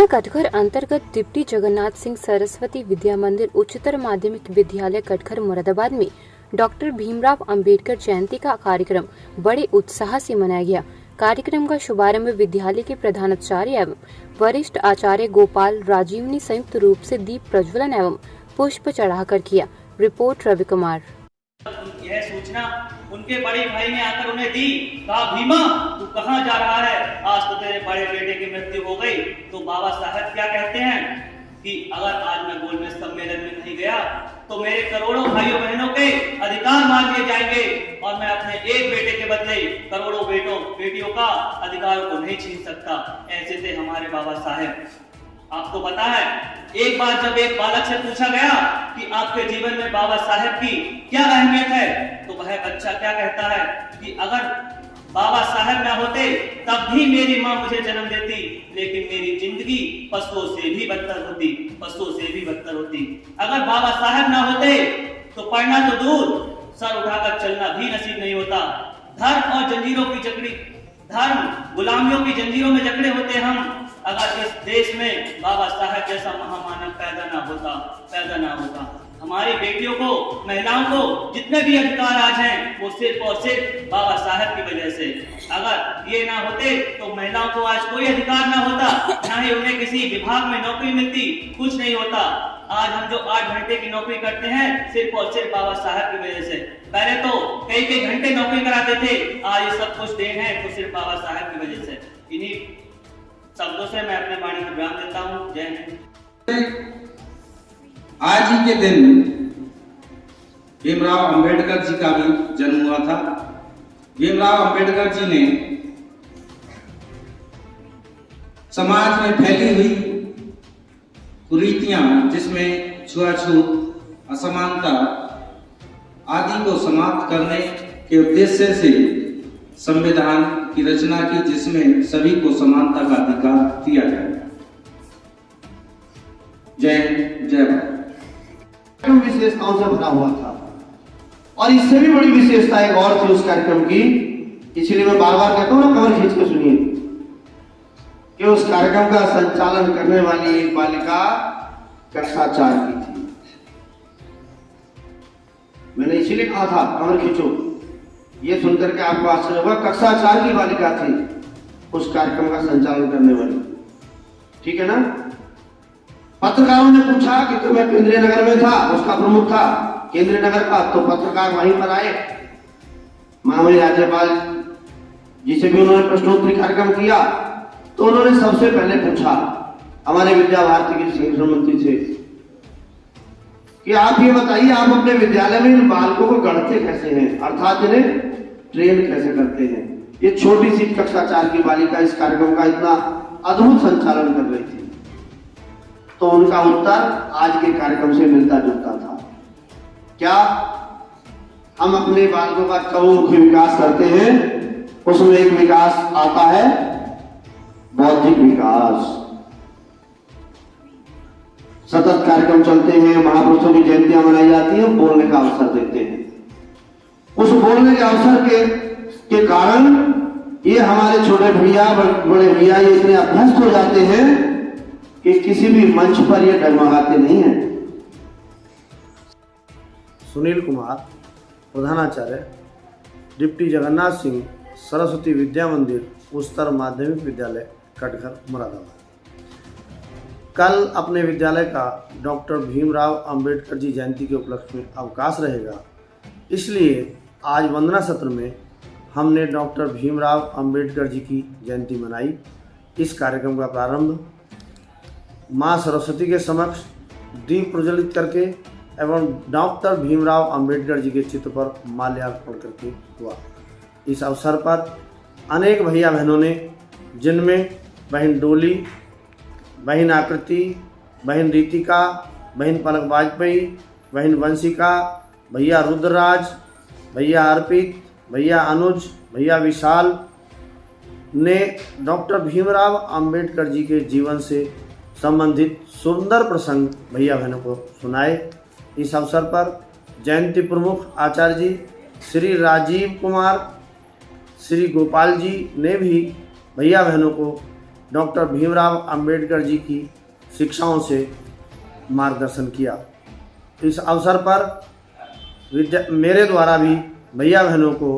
थाना कटघर अंतर्गत डिप्टी जगन्नाथ सिंह सरस्वती विद्या मंदिर उच्चतर माध्यमिक विद्यालय कटघर मुरादाबाद में डॉक्टर भीमराव अंबेडकर जयंती का कार्यक्रम बड़े उत्साह से मनाया गया। कार्यक्रम का शुभारंभ विद्यालय के प्रधानाचार्य एवं वरिष्ठ आचार्य गोपाल राजीव ने संयुक्त रूप से दीप प्रज्वलन एवं पुष्प चढ़ाकर किया। रिपोर्ट रवि कुमार। यह सूचना उनके बड़े भाई ने आकर उन्हें दी। कहा, भीमा तू कहाँ जा रहा है? आज तो तेरे बड़े बेटे की मृत्यु हो गई। तो बाबा साहब क्या कहते हैं कि अगर आज मैं गोलमेज सम्मेलन में नहीं गया तो मेरे करोड़ों भाइयों बहनों के अधिकार मान लिए जाएंगे और मैं अपने एक बेटे के बदले करोड़ों बेटियों का अधिकार को नहीं छीन सकता। ऐसे थे हमारे बाबा साहब। आपको पता है, एक बार जब एक बालक से पूछा गया कि आपके जीवन में बाबा साहब की क्या अहमियत है, तो वह बच्चा क्या कहता है कि अगर बाबा साहब न होते तब भी मेरी माँ मुझे जन्म देती, लेकिन मेरी जिंदगी पशुओं से भी बदतर होती। अगर बाबा साहब न होते तो पढ़ना तो दूर, सर उठाकर चलना भी नसीब नहीं होता। धर्म गुलामियों की जंजीरों में जकड़े होते हम, अगर इस देश में बाबा साहब जैसा महामानव पैदा ना होता। हमारी बेटियों को, महिलाओं को जितने भी अधिकार आज हैं वो सिर्फ और सिर्फ बाबा साहब की वजह से। अगर ये ना होते तो महिलाओं को आज कोई अधिकार ना होता, ना ही उन्हें किसी विभाग में नौकरी मिलती, कुछ नहीं होता। आज हम जो 8 घंटे की नौकरी करते हैं सिर्फ और सिर्फ बाबा साहब की वजह से। पहले तो कई घंटे नौकरी कराते थे, आज ये सब कुछ देन है तो सिर्फ बाबा साहब की वजह से। इन्हीं शब्दों से मैं अपने वाणी को विराम देता हूँ। जय हिंद। आज ही के दिन भीमराव अंबेडकर जी का भी जन्म हुआ था। भीमराव अंबेडकर जी ने समाज में फैली हुई कुरीतियां, जिसमें छुआछूत, असमानता आदि को समाप्त करने के उद्देश्य से संविधान की रचना की, जिसमें सभी को समानता का अधिकार दिया गया। जय भारत। विशेषताओं से भरा हुआ था और इससे भी बड़ी विशेषता एक और थी उस कार्यक्रम की, इसलिए मैं बार बार कहता हूँ ना, कमर खींच के सुनिए कि उस कार्यक्रम का संचालन करने वाली एक बालिका कक्षा 4 की थी। मैंने इसीलिए कहा था कमर खींचो, ये सुनकर के आपको आश्चर्य होगा, कक्षा 4 की बालिका थी उस कार्यक्रम का संचालन करने वाली। ठीक है ना? पत्रकारों ने पूछा कि तो मैं केंद्रीय नगर में था, उसका प्रमुख था केंद्रीय नगर का, तो पत्रकार वहीं पर आए। माननीय राज्यपाल जी से भी उन्होंने प्रश्नोत्तरी कार्यक्रम किया, तो उन्होंने सबसे पहले पूछा हमारे विद्या भारती के शिक्षा मंत्री से कि आप ये बताइए, आप अपने विद्यालय में इन बालकों को गढ़ते कैसे हैं, अर्थात इन्हें ट्रेन कैसे करते हैं। ये छोटी सी कक्षा 4 की बालिका इस कार्यक्रम का इतना अद्भुत संचालन कर रही थी। तो उनका उत्तर आज के कार्यक्रम से मिलता जुलता था। क्या हम अपने बालकों का चहुमुखी विकास करते हैं? उसमें एक विकास आता है बौद्धिक विकास। सतत कार्यक्रम चलते हैं, महापुरुषों की जयंतियां मनाई जाती हैं, बोलने का अवसर देते हैं। उस बोलने के अवसर के कारण ये हमारे छोटे भैया, बड़े भैया ये इतने अभ्यस्त हो जाते हैं कि किसी भी मंच पर ये डगमगाते नहीं हैं। सुनील कुमार, प्रधानाचार्य, डिप्टी जगन्नाथ सिंह सरस्वती विद्या मंदिर उच्चतर माध्यमिक विद्यालय कटघर मुरादाबाद। कल अपने विद्यालय का डॉक्टर भीमराव अंबेडकर जी जयंती के उपलक्ष्य में अवकाश रहेगा, इसलिए आज वंदना सत्र में हमने डॉक्टर भीमराव अंबेडकर जी की जयंती मनाई। इस कार्यक्रम का प्रारंभ माँ सरस्वती के समक्ष दीप प्रज्वलित करके एवं डॉक्टर भीमराव अंबेडकर जी के चित्र पर माल्यार्पण करके हुआ। इस अवसर पर अनेक भैया बहनों ने, जिनमें बहन डोली, बहन आकृति, बहन रीतिका, बहन पलक वाजपेयी, बहन वंशिका, भैया रुद्रराज, भैया अर्पित, भैया अनुज, भैया विशाल ने डॉक्टर भीमराव अंबेडकर जी के जीवन से संबंधित सुंदर प्रसंग भैया बहनों को सुनाए। इस अवसर पर जयंती प्रमुख आचार्य जी श्री राजीव कुमार, श्री गोपाल जी ने भी भैया बहनों को डॉक्टर भीमराव अंबेडकर जी की शिक्षाओं से मार्गदर्शन किया। इस अवसर पर मेरे द्वारा भी भैया बहनों को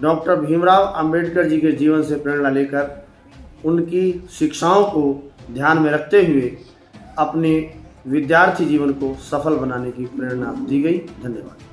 डॉक्टर भीमराव अंबेडकर जी के जीवन से प्रेरणा लेकर उनकी शिक्षाओं को ध्यान में रखते हुए अपने विद्यार्थी जीवन को सफल बनाने की प्रेरणा दी गई। धन्यवाद।